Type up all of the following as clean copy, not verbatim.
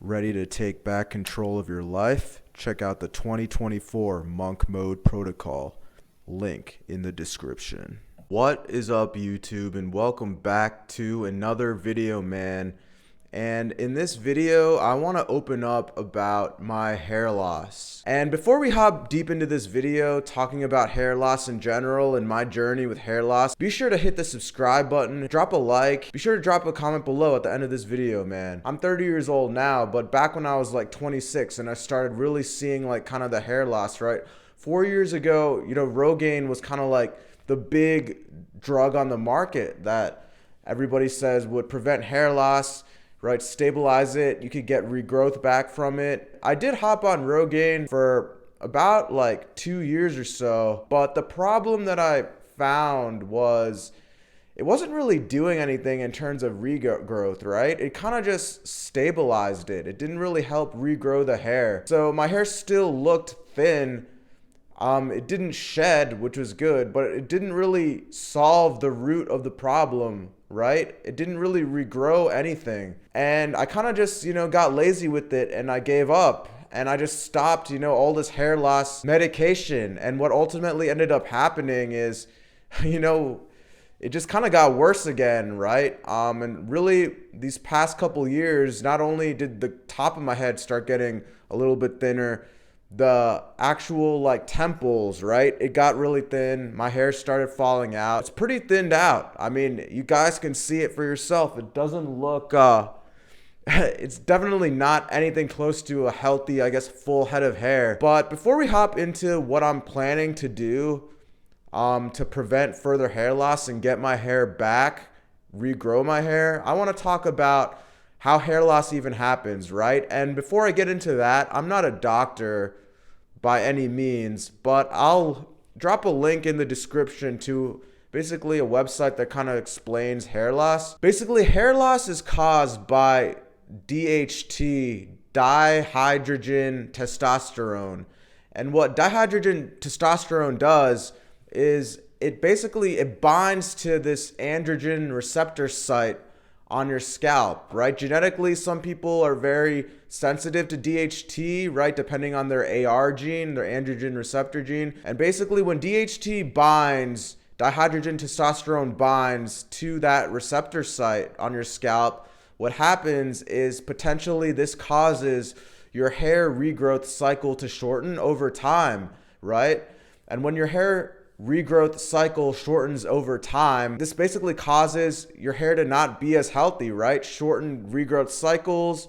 Ready to take back control of your life? Check out the 2024 Monk Mode Protocol. Link in the description. What is up, YouTube, and welcome back to another video, man. And in this video, I want to open up about my hair loss. And before we hop deep into this video, talking about hair loss in general and my journey with hair loss, be sure to hit the subscribe button, drop a like, be sure to drop a comment below at the end of this video, man. I'm 30 years old now, but back when I was like 26 and I started really seeing like kind of the hair loss, right? 4 years ago, Rogaine was kind of like the big drug on the market that everybody says would prevent hair loss, right? Stabilize it. You could get regrowth back from it. I did hop on Rogaine for about like 2 years or so, but the problem that I found was it wasn't really doing anything in terms of regrowth, right? It kind of just stabilized it. It didn't really help regrow the hair. So my hair still looked thin. It didn't shed, which was good, but it didn't really solve the root of the problem, right? It didn't really regrow anything. And I kind of just, got lazy with it and I gave up. And I just stopped, all this hair loss medication. And what ultimately ended up happening is, it just kind of got worse again, right? And really, these past couple years, not only did the top of my head start getting a little bit thinner, the actual like temples, right? It got really thin. My hair started falling out. It's pretty thinned out. I mean, you guys can see it for yourself. It doesn't look, it's definitely not anything close to a healthy, I guess, full head of hair. But before we hop into what I'm planning to do to prevent further hair loss and get my hair back, regrow my hair, I want to talk about how hair loss even happens, right? And before I get into that, I'm not a doctor by any means, but I'll drop a link in the description to basically a website that kind of explains hair loss. Basically, hair loss is caused by DHT, dihydrogen testosterone. And what dihydrogen testosterone does is it binds to this androgen receptor site on your scalp, right? Genetically, some people are very sensitive to DHT, right? Depending on their AR gene, their androgen receptor gene. And basically when DHT binds, dihydrogen testosterone binds to that receptor site on your scalp, what happens is potentially this causes your hair regrowth cycle to shorten over time, right? And when your hair regrowth cycle shortens over time, this basically causes your hair to not be as healthy, right? Shortened regrowth cycles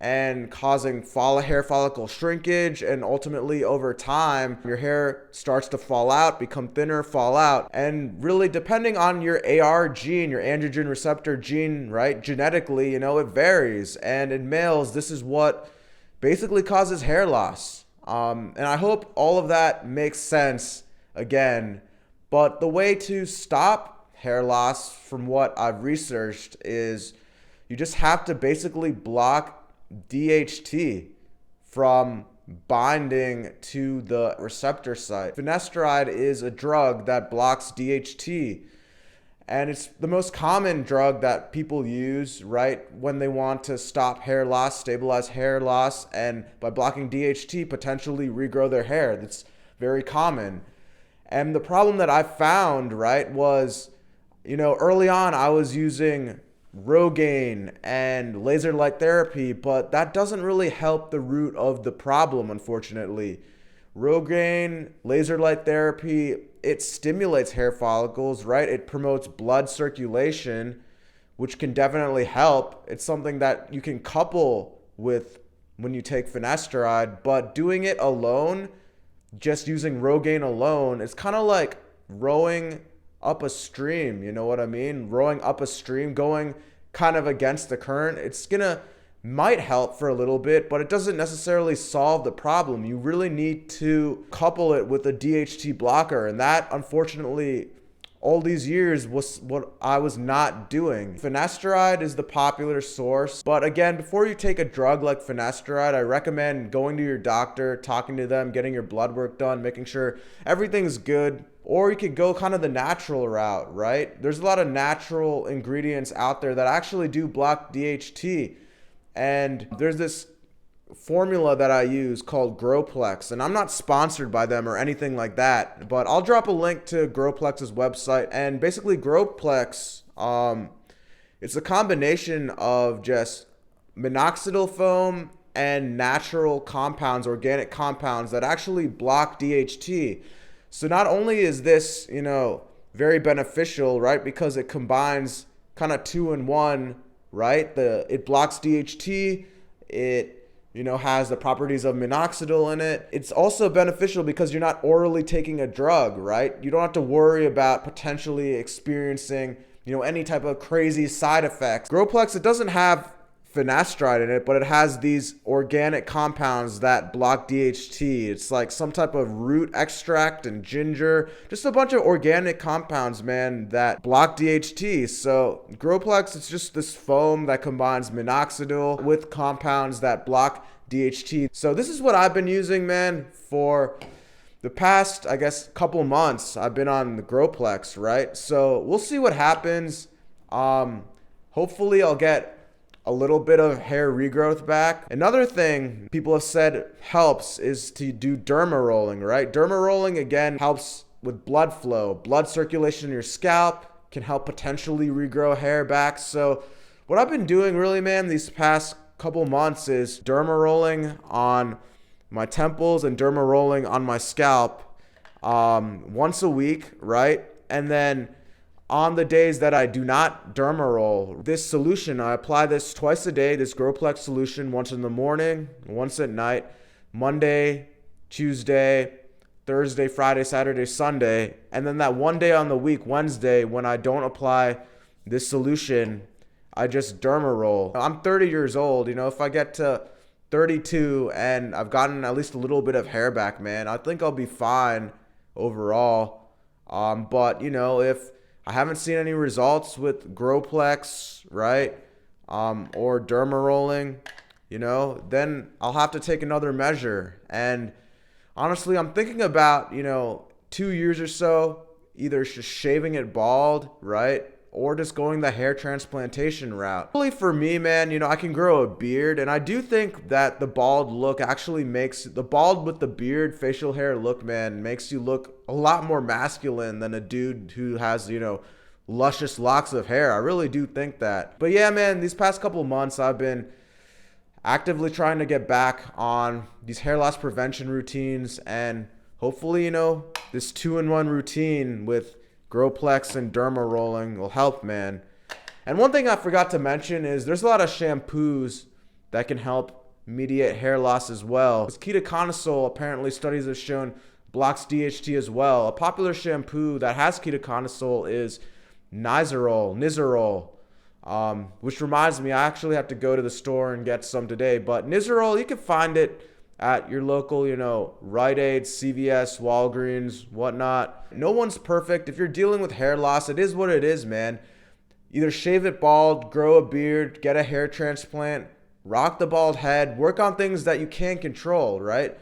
and causing hair follicle shrinkage, and ultimately over time your hair starts to fall out, become thinner, fall out. And really, depending on your AR gene, your androgen receptor gene, right, genetically, it varies. And in males, this is what basically causes hair loss. And I hope all of that makes sense again. But the way to stop hair loss, from what I've researched, is you just have to basically block DHT from binding to the receptor site. Finasteride is a drug that blocks DHT, and it's the most common drug that people use, right, when they want to stop hair loss, stabilize hair loss, and by blocking DHT, potentially regrow their hair. That's very common. And the problem that I found, right, was, early on I was using Rogaine and laser light therapy, but that doesn't really help the root of the problem, unfortunately. Rogaine, laser light therapy, it stimulates hair follicles, right? It promotes blood circulation, which can definitely help. It's something that you can couple with when you take finasteride, but doing it alone, just using Rogaine alone, it's kind of like rowing up a stream, you know what I mean? Rowing up a stream, going kind of against the current. It's might help for a little bit, but it doesn't necessarily solve the problem. You really need to couple it with a DHT blocker, and that, unfortunately, all these years was what I was not doing. Finasteride is the popular source, but again, before you take a drug like finasteride, I recommend going to your doctor, talking to them, getting your blood work done, making sure everything's good. Or you could go kind of the natural route, right? There's a lot of natural ingredients out there that actually do block DHT. And there's this formula that I use called GrowPlex, and I'm not sponsored by them or anything like that, but I'll drop a link to GrowPlex's website. And basically GrowPlex, it's a combination of just minoxidil foam and natural compounds, organic compounds that actually block DHT. So not only is this, very beneficial, right? Because it combines kind of 2-in-1, right? It blocks DHT, it has the properties of minoxidil in it. It's also beneficial because you're not orally taking a drug, right? You don't have to worry about potentially experiencing, any type of crazy side effects. GrowPlex, it doesn't have finasteride in it, but it has these organic compounds that block DHT. It's like some type of root extract and ginger, just a bunch of organic compounds, man, that block DHT. So GrowPlex, it's just this foam that combines minoxidil with compounds that block DHT. So this is what I've been using, man, for the past, I guess, couple months. I've been on the GrowPlex, right? So we'll see what happens. Hopefully I'll get a little bit of hair regrowth back. Another thing people have said helps is to do derma rolling, right? Derma rolling, again, helps with blood flow. Blood circulation in your scalp can help potentially regrow hair back. So what I've been doing really, man, these past couple months is derma rolling on my temples and derma rolling on my scalp once a week, right? And then on the days that I do not derma roll, this solution, I apply this twice a day, this GrowPlex solution, once in the morning, once at night, Monday, Tuesday, Thursday, Friday, Saturday, Sunday. And then that one day on the week, Wednesday, when I don't apply this solution, I just derma roll. I'm 30 years old. If I get to 32 and I've gotten at least a little bit of hair back, man, I think I'll be fine overall. But, if I haven't seen any results with GrowPlex, right? Or derma rolling, then I'll have to take another measure. And honestly, I'm thinking about, 2 years or so, either just shaving it bald, right? Or just going the hair transplantation route. Really, for me, man, I can grow a beard, and I do think that the bald look actually makes the bald with the beard facial hair look, man, makes you look a lot more masculine than a dude who has, luscious locks of hair. I really do think that. But yeah, man, these past couple months I've been actively trying to get back on these hair loss prevention routines, and hopefully, this 2-in-1 routine with GrowPlex and derma rolling will help, man. And one thing I forgot to mention is there's a lot of shampoos that can help mediate hair loss as well. Ketoconazole, apparently studies have shown, blocks DHT as well. A popular shampoo that has ketoconazole is Nizoral, which reminds me, I actually have to go to the store and get some today. But Nizoral, you can find it at your local, Rite Aid, CVS, Walgreens, whatnot. No one's perfect. If you're dealing with hair loss, it is what it is, man. Either shave it bald, grow a beard, get a hair transplant, rock the bald head, work on things that you can't control, right?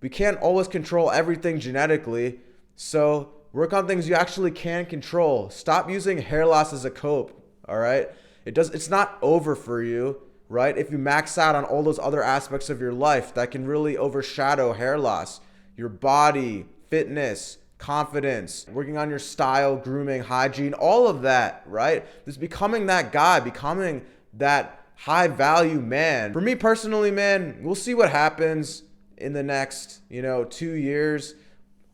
We can't always control everything genetically, so work on things you actually can control. Stop using hair loss as a cope, all right? It's not over for you, right? If you max out on all those other aspects of your life that can really overshadow hair loss, your body, fitness, confidence, working on your style, grooming, hygiene, all of that, right? Just becoming that guy, becoming that high value man. For me personally, man, we'll see what happens in the next, 2 years.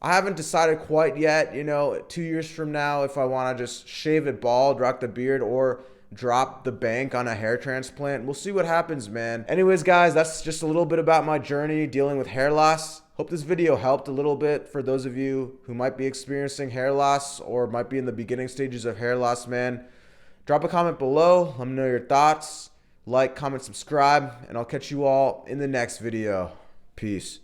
I haven't decided quite yet, 2 years from now, if I want to just shave it bald, rock the beard, or drop the bank on a hair transplant. We'll see what happens, man. Anyways, guys, that's just a little bit about my journey dealing with hair loss. Hope this video helped a little bit for those of you who might be experiencing hair loss or might be in the beginning stages of hair loss, man. Drop a comment below. Let me know your thoughts. Like, comment, subscribe, and I'll catch you all in the next video. Peace.